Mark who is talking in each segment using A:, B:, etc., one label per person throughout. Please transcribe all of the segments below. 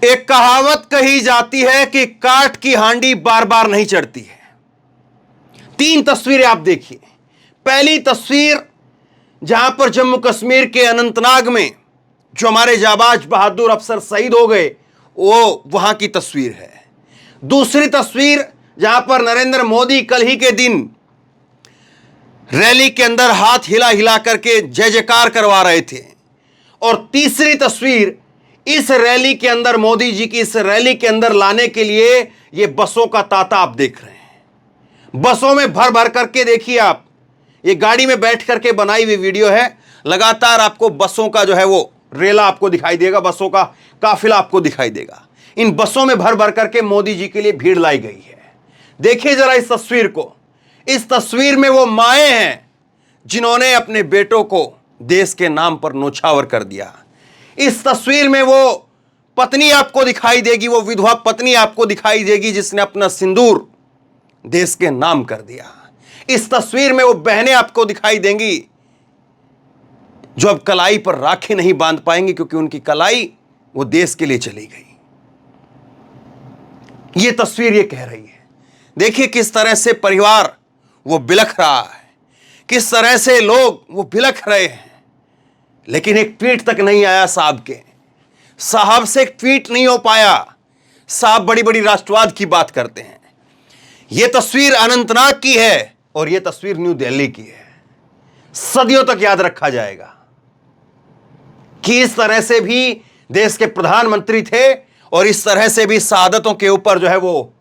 A: एक कहावत कही जाती है कि काठ की हांडी बार बार नहीं चढ़ती है। 3 तस्वीरें आप देखिए। पहली तस्वीर जहां पर जम्मू कश्मीर के अनंतनाग में जो हमारे जाबाज बहादुर अफसर शहीद हो गए, वो वहां की तस्वीर है। दूसरी तस्वीर जहां पर नरेंद्र मोदी कल ही के दिन रैली के अंदर हाथ हिला हिला करके जय जयकार करवा रहे थे। और तीसरी तस्वीर इस रैली के अंदर, मोदी जी की इस रैली के अंदर लाने के लिए ये बसों का तांता आप देख रहे हैं। बसों में भर भर करके देखिए आप, ये गाड़ी में बैठ करके बनाई हुई वीडियो है। लगातार आपको बसों का जो है वो रेला आपको दिखाई देगा, बसों का काफिला आपको दिखाई देगा। इन बसों में भर भर करके मोदी जी के लिए भीड़ लाई गई है। देखिए जरा इस तस्वीर को। इस तस्वीर में वो माएं हैं जिन्होंने अपने बेटों को देश के नाम पर नौछावर कर दिया। इस तस्वीर में वो पत्नी आपको दिखाई देगी, वो विधवा पत्नी आपको दिखाई देगी जिसने अपना सिंदूर देश के नाम कर दिया। इस तस्वीर में वो बहनें आपको दिखाई देंगी जो अब कलाई पर राखी नहीं बांध पाएंगी क्योंकि उनकी कलाई वो देश के लिए चली गई। ये तस्वीर ये कह रही है। देखिए किस तरह से परिवार वो बिलख रहा है, किस तरह से लोग वो बिलख रहे हैं। लेकिन एक ट्वीट तक नहीं आया साहब के। साहब से एक ट्वीट नहीं हो पाया। साहब बड़ी बड़ी राष्ट्रवाद की बात करते हैं। यह तस्वीर अनंतनाग की है और यह तस्वीर न्यू दिल्ली की है। सदियों तक याद रखा जाएगा कि इस तरह से भी देश के प्रधानमंत्री थे और इस तरह से भी शहादतों के ऊपर जो है वो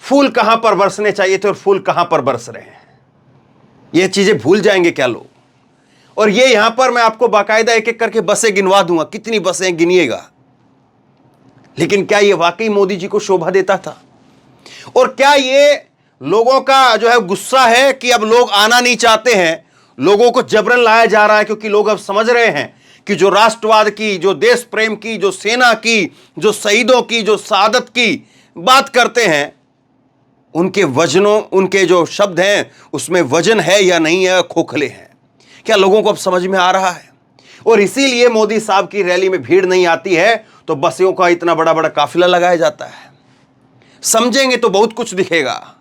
A: फूल कहां पर बरसने चाहिए थे और फूल कहां पर बरस रहे हैं। ये चीजें भूल जाएंगे क्या लोग? और ये यहां पर मैं आपको बाकायदा एक एक करके बसें गिनवा दूंगा, कितनी बसें गिनिएगा। लेकिन क्या ये वाकई मोदी जी को शोभा देता था? और क्या ये लोगों का जो है गुस्सा है कि अब लोग आना नहीं चाहते हैं, लोगों को जबरन लाया जा रहा है क्योंकि लोग अब समझ रहे हैं कि जो राष्ट्रवाद की, जो देश प्रेम की, जो सेना की, जो शहीदों की, जो शहादत की बात करते हैं, उनके वजनों, उनके जो शब्द हैं उसमें वजन है या नहीं है, खोखले हैं। क्या लोगों को अब समझ में आ रहा है? और इसीलिए मोदी साहब की रैली में भीड़ नहीं आती है तो बसों का इतना बड़ा बड़ा काफिला लगाया जाता है। समझेंगे तो बहुत कुछ दिखेगा,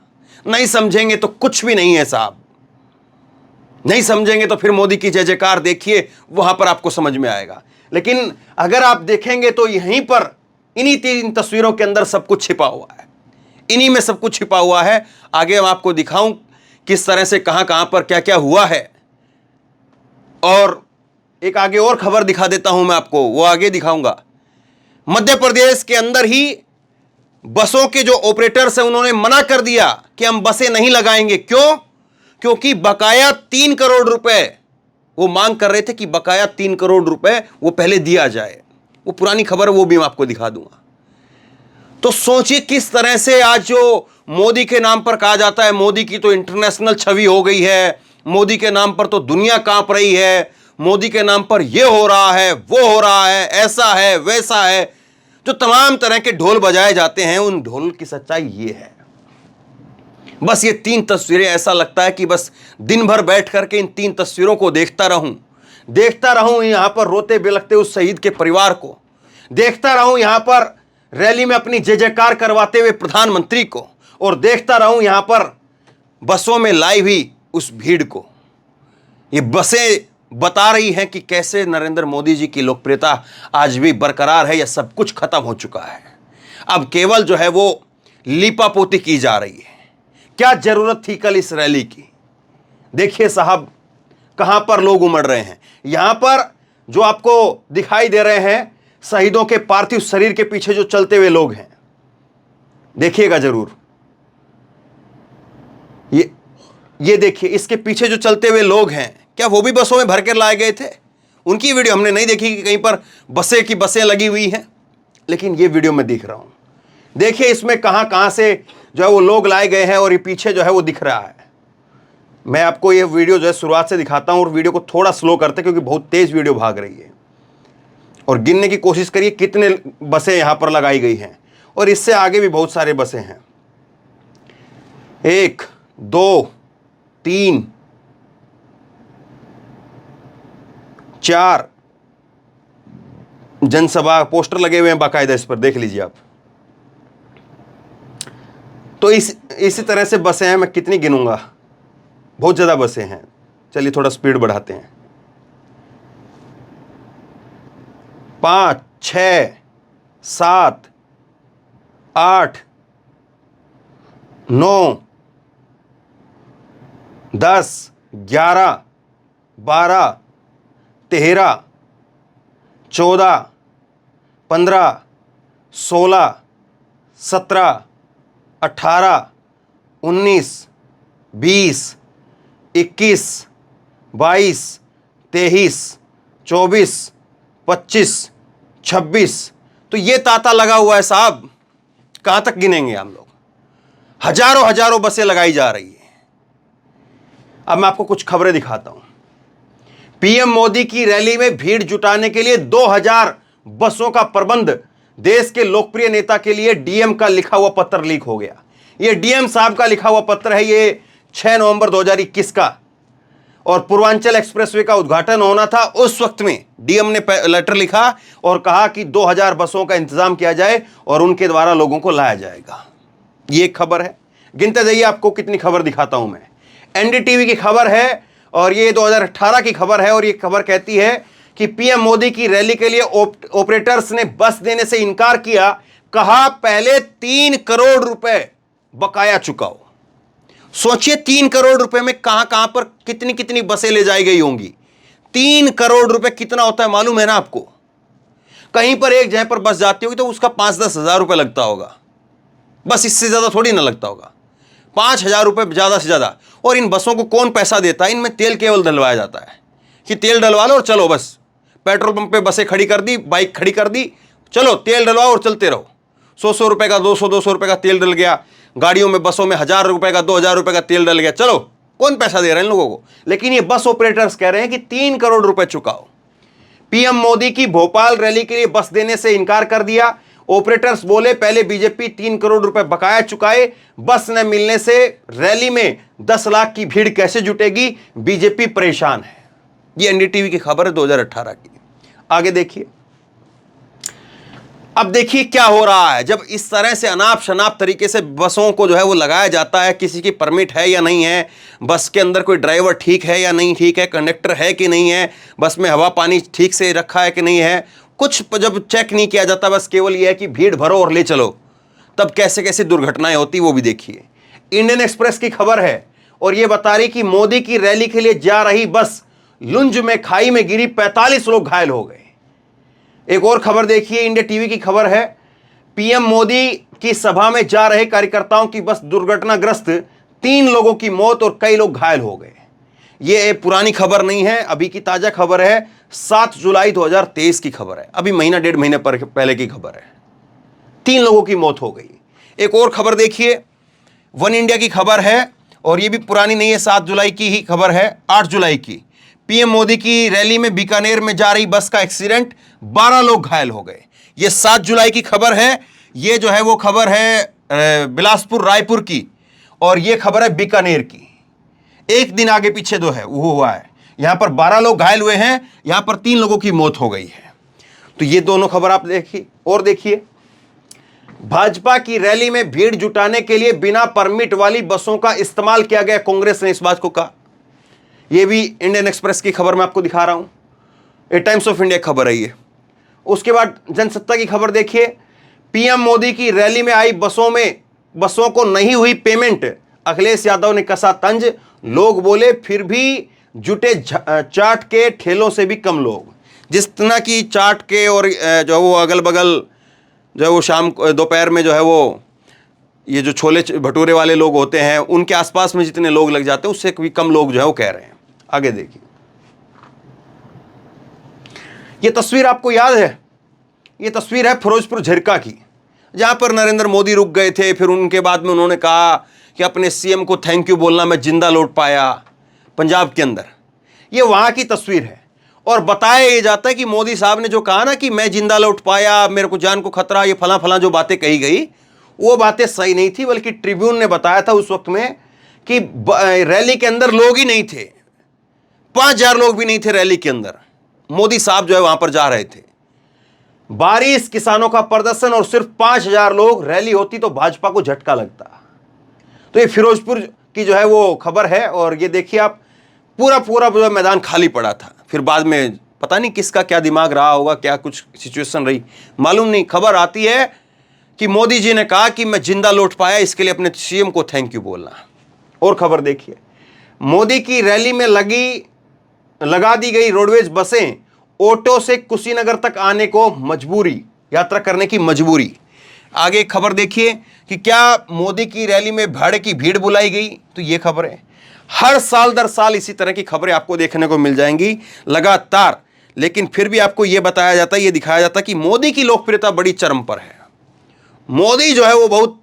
A: नहीं समझेंगे तो कुछ भी नहीं है साहब। नहीं समझेंगे तो फिर मोदी की जय जयकार देखिए, वहां पर आपको समझ में आएगा। लेकिन अगर आप देखेंगे तो यहीं पर इन्हीं 3 तस्वीरों के अंदर सब कुछ छिपा हुआ है। इन्हीं में सब कुछ छिपा हुआ है। आगे हम आपको दिखाऊं किस तरह से कहां कहां पर क्या क्या हुआ है। और एक आगे और खबर दिखा देता हूं मैं आपको, वो आगे दिखाऊंगा। मध्य प्रदेश के अंदर ही बसों के जो ऑपरेटर्स हैं उन्होंने मना कर दिया कि हम बसें नहीं लगाएंगे। क्यों? क्योंकि बकाया 3 करोड़ रुपए वो मांग कर रहे थे कि बकाया 3 करोड़ रुपए वो पहले दिया जाए। वो पुरानी खबर है, वो भी मैं आपको दिखा दूंगा। तो सोचिए किस तरह से आज जो मोदी के नाम पर कहा जाता है, मोदी की तो इंटरनेशनल छवि हो गई है, मोदी के नाम पर तो दुनिया कांप रही है, मोदी के नाम पर यह हो रहा है, वो हो रहा है, ऐसा है, वैसा है, जो तमाम तरह के ढोल बजाए जाते हैं, उन ढोल की सच्चाई ये है। बस ये 3 तस्वीरें, ऐसा लगता है कि बस दिन भर बैठ करके इन 3 तस्वीरों को देखता रहूं यहां पर रोते बिलखते उस शहीद के परिवार को, देखता रहूं यहां पर रैली में अपनी जय जयकार करवाते हुए प्रधानमंत्री को, और देखता रहूं यहां पर बसों में लाई हुई उस भीड़ को। ये बसें बता रही हैं कि कैसे नरेंद्र मोदी जी की लोकप्रियता आज भी बरकरार है या सब कुछ खत्म हो चुका है। अब केवल जो है वो लीपापोती की जा रही है। क्या जरूरत थी कल इस रैली की? देखिए साहब कहां पर लोग उमड़ रहे हैं। यहां पर जो आपको दिखाई दे रहे हैं शहीदों के पार्थिव शरीर के पीछे जो चलते हुए लोग हैं, देखिएगा जरूर। ये देखिए, इसके पीछे जो चलते हुए लोग हैं, क्या वो भी बसों में भर कर लाए गए थे? उनकी वीडियो हमने नहीं देखी कि कहीं पर बसें की बसें लगी हुई हैं, लेकिन ये वीडियो मैं देख रहा हूं। देखिए इसमें कहां कहां से जो है वो लोग लाए गए हैं और ये पीछे जो है वो दिख रहा है। मैं आपको ये वीडियो जो है शुरुआत से दिखाता हूं और वीडियो को थोड़ा स्लो करते क्योंकि बहुत तेज वीडियो भाग रही है। और गिनने की कोशिश करिए कितने बसें यहां पर लगाई गई हैं, और इससे आगे भी बहुत सारे बसें हैं। 1 2 3 4 जनसभा पोस्टर लगे हुए हैं बाकायदा, इस पर देख लीजिए आप। तो इसी तरह से बसें हैं, मैं कितनी गिनूंगा, बहुत ज़्यादा बसें हैं। चलिए थोड़ा स्पीड बढ़ाते हैं। 5, 6, 7, 8, 9, 10, 11, 12, 13, 14, 15, 16, 17, 18, 19, 20, 21, 22, 23, 24, 25, 26। तो ये तांता लगा हुआ है साहब, कहां तक गिनेंगे हम लोग। हजारों हजारों बसें लगाई जा रही है। अब मैं आपको कुछ खबरें दिखाता हूं। पीएम मोदी की रैली में भीड़ जुटाने के लिए 2000 बसों का प्रबंध। देश के लोकप्रिय नेता के लिए डीएम का लिखा हुआ पत्र लीक हो गया। यह डीएम साहब का लिखा हुआ पत्र है, यह 6 नवंबर 2021 का। और पूर्वांचल एक्सप्रेसवे का उद्घाटन होना था, उस वक्त में डीएम ने लेटर लिखा और कहा कि 2000 बसों का इंतजाम किया जाए और उनके द्वारा लोगों को लाया जाएगा। यह एक खबर है। गिनते जाइए, आपको कितनी खबर दिखाता हूं मैं। एनडीटीवी की खबर है और ये 2018 की खबर है। और ये खबर कहती है कि पीएम मोदी की रैली के लिए ऑपरेटर्स ने बस देने से इनकार किया। कहा पहले 3 करोड़ रुपए बकाया चुकाओ। सोचिए 3 करोड़ रुपए में कहां कहां पर कितनी कितनी बसें ले जाई गई होंगी। 3 करोड़ रुपए कितना होता है मालूम है ना आपको। कहीं पर एक जगह पर बस जाती होगी तो उसका 5-10 हजार रुपए लगता होगा, बस इससे ज्यादा थोड़ी ना लगता होगा। 5,000 रुपए ज्यादा से ज्यादा। और इन बसों को कौन पैसा देता है? इनमें तेल केवल डलवाया जाता है कि तेल डलवा लो और चलो, बस पेट्रोल पंप पे बसें खड़ी कर दी, बाइक खड़ी कर दी, चलो तेल डलवाओ और चलते रहो। 100 रुपए का 200 रुपए का तेल डल गया, गाड़ियों में बसों में 1000 रुपए का 2000 रुपए का तेल डल गया, चलो। कौन पैसा दे रहा है इन लोगों को? लेकिन ये बस ऑपरेटर्स कह रहे हैं कि 3 करोड़ रुपए चुकाओ। पीएम मोदी की भोपाल रैली के लिए बस देने से इनकार कर दिया। ऑपरेटर्स बोले पहले बीजेपी 3 करोड़ रुपए बकाया चुकाए, बस न मिलने से रैली में 10 लाख की भीड़ कैसे जुटेगी, बीजेपी परेशान है। ये एनडीटीवी की खबर है 2018 की। आगे देखिए। अब देखिए क्या हो रहा है। जब इस तरह से अनाप शनाप तरीके से बसों को जो है वो लगाया जाता है, किसी की परमिट है या नहीं है, बस के अंदर कोई ड्राइवर ठीक है या नहीं ठीक है, कंडक्टर है कि नहीं है, बस में हवा पानी ठीक से रखा है कि नहीं है, कुछ जब चेक नहीं किया जाता, बस केवल यह है कि भीड़ भरो और ले चलो, तब कैसे कैसे दुर्घटनाएं होती वो भी देखिए। इंडियन एक्सप्रेस की खबर है और यह बता रही कि मोदी की रैली के लिए जा रही बस लुंज में खाई में गिरी, 45 लोग घायल हो गए। एक और खबर देखिए, इंडिया टीवी की खबर है, पीएम मोदी की सभा में जा रहे कार्यकर्ताओं की बस दुर्घटनाग्रस्त, 3 लोगों की मौत और कई लोग घायल हो गए। ये पुरानी खबर नहीं है, अभी की ताजा खबर है, 7 जुलाई 2023 की खबर है, अभी महीना 1.5 महीने पहले की खबर है। 3 लोगों की मौत हो गई। एक और खबर देखिए, वन इंडिया की खबर है और ये भी पुरानी नहीं है, 7 जुलाई की ही खबर है, 8 जुलाई की। पीएम मोदी की रैली में बीकानेर में जा रही बस का एक्सीडेंट, 12 लोग घायल हो गए। ये 7 जुलाई की खबर है। ये जो है वो खबर है बिलासपुर रायपुर की और ये खबर है बीकानेर की। एक दिन आगे पीछे जो है वो हुआ है। यहां पर 12 लोग घायल हुए हैं, यहां पर 3 लोगों की मौत हो गई है। तो ये दोनों खबर आप देखिए। और देखिए, भाजपा की रैली में भीड़ जुटाने के लिए बिना परमिट वाली बसों का इस्तेमाल किया गया, कांग्रेस ने इस बात को कहा। यह भी इंडियन एक्सप्रेस की खबर मैं आपको दिखा रहा हूं, ए टाइम्स ऑफ इंडिया खबर है ये। उसके बाद जनसत्ता की खबर देखिए, पीएम मोदी की रैली में आई बसों को नहीं हुई पेमेंट, अखिलेश यादव ने कसा तंज, लोग बोले फिर भी जुटे चाट के ठेलों से भी कम लोग। जिस तरह की चाट के और जो वो अगल बगल जो है वो शाम दोपहर में जो है वो ये जो छोले भटूरे वाले लोग होते हैं, उनके आसपास में जितने लोग लग जाते हैं उससे भी कम लोग जो है वो कह रहे हैं। आगे देखिए, ये तस्वीर आपको याद है, ये तस्वीर है फिरोजपुर झिरका की, जहां पर नरेंद्र मोदी रुक गए थे। फिर उनके बाद में उन्होंने कहा कि अपने सीएम को थैंक यू बोलना, मैं जिंदा लौट पाया पंजाब के अंदर। ये वहां की तस्वीर है और बताया ये जाता है कि मोदी साहब ने जो कहा ना कि मैं जिंदा लौट पाया, मेरे को जान को खतरा, ये फला फला जो बातें कही गई वो बातें सही नहीं थी, बल्कि ट्रिब्यून ने बताया था उस वक्त में कि रैली के अंदर लोग ही नहीं थे, 5000 लोग भी नहीं थे रैली के अंदर। मोदी साहब जो है वहां पर जा रहे थे। 22 किसानों का प्रदर्शन और सिर्फ 5,000 लोग, रैली होती तो भाजपा को झटका लगता। तो ये फिरोजपुर की जो है वो खबर है। और ये देखिए आप, पूरा पूरा जो मैदान खाली पड़ा था। फिर बाद में पता नहीं किसका क्या दिमाग रहा होगा, क्या कुछ सिचुएशन रही मालूम नहीं। खबर आती है कि मोदी जी ने कहा कि मैं जिंदा लौट पाया, इसके लिए अपने सीएम को थैंक यू बोलना। और खबर देखिए, मोदी की रैली में लगा दी गई रोडवेज बसें, ऑटो से कुशीनगर तक आने को मजबूरी, यात्रा करने की मजबूरी। आगे खबर देखिए कि क्या मोदी की रैली में भाड़े की भीड़ बुलाई गई। तो ये खबर है, हर साल दर साल इसी तरह की खबरें आपको देखने को मिल जाएंगी लगातार। लेकिन फिर भी आपको यह बताया जाता है, यह दिखाया जाता है कि मोदी की लोकप्रियता बड़ी चरम पर है। मोदी जो है वो बहुत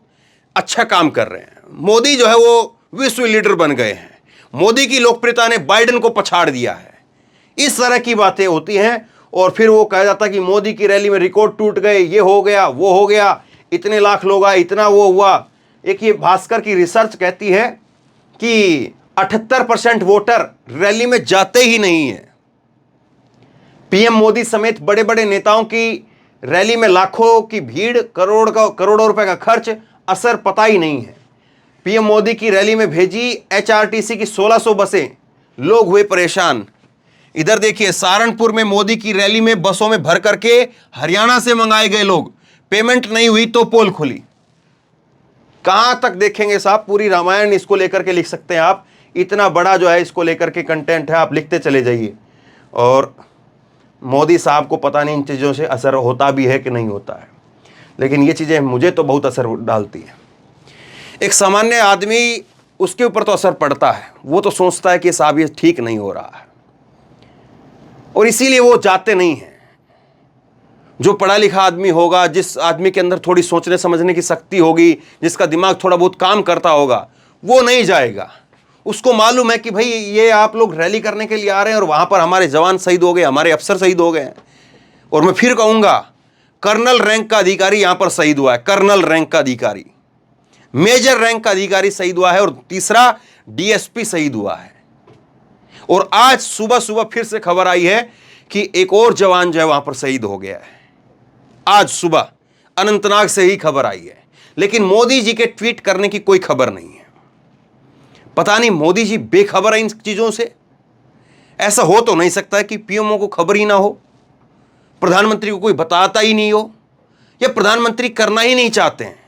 A: अच्छा काम कर रहे हैं। मोदी जो है वो विश्व लीडर बन गए हैं। मोदी की लोकप्रियता ने बाइडेन को पछाड़ दिया है। इस तरह की बातें होती हैं। और फिर वो कहा जाता है कि मोदी की रैली में रिकॉर्ड टूट गए, ये हो गया, वो हो गया, इतने लाख लोग आए, इतना वो हुआ। एक ये भास्कर की रिसर्च कहती है कि 78% वोटर रैली में जाते ही नहीं है। पीएम मोदी समेत बड़े बड़े नेताओं की रैली में लाखों की भीड़, करोड़ों रुपए का खर्च, असर पता ही नहीं है। पीएम मोदी की रैली में भेजी एचआरटीसी की 1600 बसें, लोग हुए परेशान। इधर देखिए, सहारनपुर में मोदी की रैली में बसों में भर करके हरियाणा से मंगाए गए लोग, पेमेंट नहीं हुई तो पोल खुली। कहां तक देखेंगे साहब, पूरी रामायण इसको लेकर के लिख सकते हैं आप। इतना बड़ा जो है इसको लेकर के कंटेंट है, आप लिखते चले जाइए। और मोदी साहब को पता नहीं इन चीज़ों से असर होता भी है कि नहीं होता है, लेकिन ये चीज़ें मुझे तो बहुत असर डालती है। एक सामान्य आदमी, उसके ऊपर तो असर पड़ता है। वो तो सोचता है कि साहब ये ठीक नहीं हो रहा है, और इसीलिए वो जाते नहीं हैं। जो पढ़ा लिखा आदमी होगा, जिस आदमी के अंदर थोड़ी सोचने समझने की शक्ति होगी, जिसका दिमाग थोड़ा बहुत काम करता होगा, वो नहीं जाएगा। उसको मालूम है कि भाई ये आप लोग रैली करने के लिए आ रहे हैं और वहां पर हमारे जवान शहीद हो गए, हमारे अफसर शहीद हो गए हैं। और मैं फिर कहूंगा, कर्नल रैंक का अधिकारी यहां पर शहीद हुआ है। कर्नल रैंक का अधिकारी, मेजर रैंक का अधिकारी शहीद हुआ है, और तीसरा डीएसपी शहीद हुआ है। और आज सुबह सुबह फिर से खबर आई है कि एक और जवान जो है वहां पर शहीद हो गया है। आज सुबह अनंतनाग से ही खबर आई है, लेकिन मोदी जी के ट्वीट करने की कोई खबर नहीं है। पता नहीं मोदी जी बेखबर है इन चीजों से। ऐसा हो तो नहीं सकता है कि पीएमओ को खबर ही ना हो, प्रधानमंत्री को कोई बताता ही नहीं हो, या प्रधानमंत्री करना ही नहीं चाहते हैं,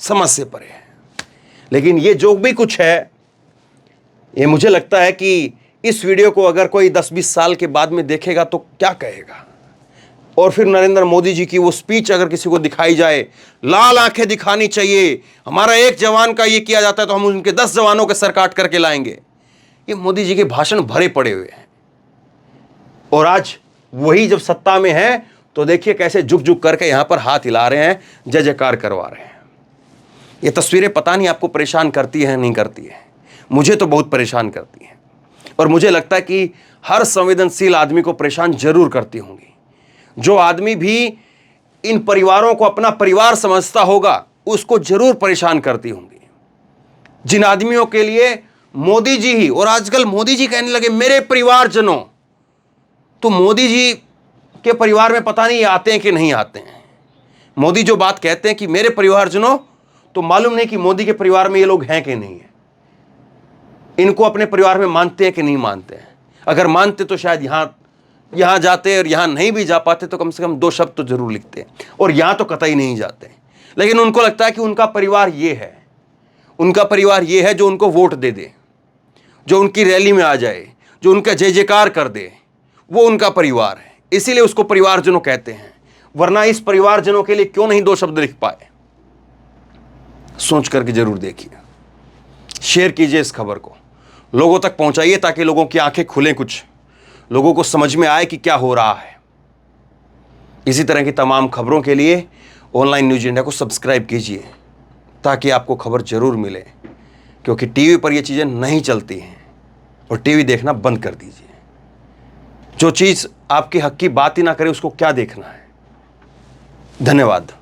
A: समझ से परे है। लेकिन ये जो भी कुछ है, ये मुझे लगता है कि इस वीडियो को अगर कोई 10-20 साल के बाद में देखेगा तो क्या कहेगा। और फिर नरेंद्र मोदी जी की वो स्पीच अगर किसी को दिखाई जाए, लाल आंखें दिखानी चाहिए, हमारा एक जवान का ये किया जाता है तो हम उनके 10 जवानों के सर काट करके लाएंगे। ये मोदी जी के भाषण भरे पड़े हुए हैं। और आज वही जब सत्ता में है तो देखिए कैसे झुक झुक करके यहां पर हाथ हिला रहे हैं, जय जयकार करवा रहे हैं। ये तस्वीरें पता नहीं आपको परेशान करती है नहीं करती है, मुझे तो बहुत परेशान करती है। और मुझे लगता है कि हर संवेदनशील आदमी को परेशान जरूर करती होंगी। जो आदमी भी इन परिवारों को अपना परिवार समझता होगा, उसको जरूर परेशान करती होंगी। जिन आदमियों के लिए मोदी जी ही, और आजकल मोदी जी कहने लगे मेरे परिवारजनों, तो मोदी जी के परिवार में पता नहीं आते हैं कि नहीं आते हैं। मोदी जो बात कहते हैं कि मेरे परिवारजनों, तो मालूम नहीं कि मोदी के परिवार में ये लोग हैं कि नहीं है। इनको अपने परिवार में मानते हैं कि नहीं मानते हैं। अगर मानते तो शायद यहां जाते, और यहां नहीं भी जा पाते तो कम से कम 2 शब्द तो जरूर लिखते हैं, और यहां तो कतई नहीं जाते। लेकिन उनको लगता है कि उनका परिवार ये है, उनका परिवार ये है जो उनको वोट दे दे, जो उनकी रैली में आ जाए, जो उनका जय जयकार कर दे, वो उनका परिवार है। इसीलिए उसको परिवारजनों कहते हैं। वरना इस परिवारजनों के लिए क्यों नहीं 2 शब्द लिख पाए, सोच करके जरूर देखिए। शेयर कीजिए इस खबर को, लोगों तक पहुंचाइए, ताकि लोगों की आंखें खुलें, कुछ लोगों को समझ में आए कि क्या हो रहा है। इसी तरह की तमाम खबरों के लिए ऑनलाइन न्यूज़ इंडिया को सब्सक्राइब कीजिए, ताकि आपको खबर जरूर मिले। क्योंकि टीवी पर ये चीज़ें नहीं चलती हैं, और टीवी देखना बंद कर दीजिए। जो चीज़ आपके हक की बात ही ना करे, उसको क्या देखना है। धन्यवाद।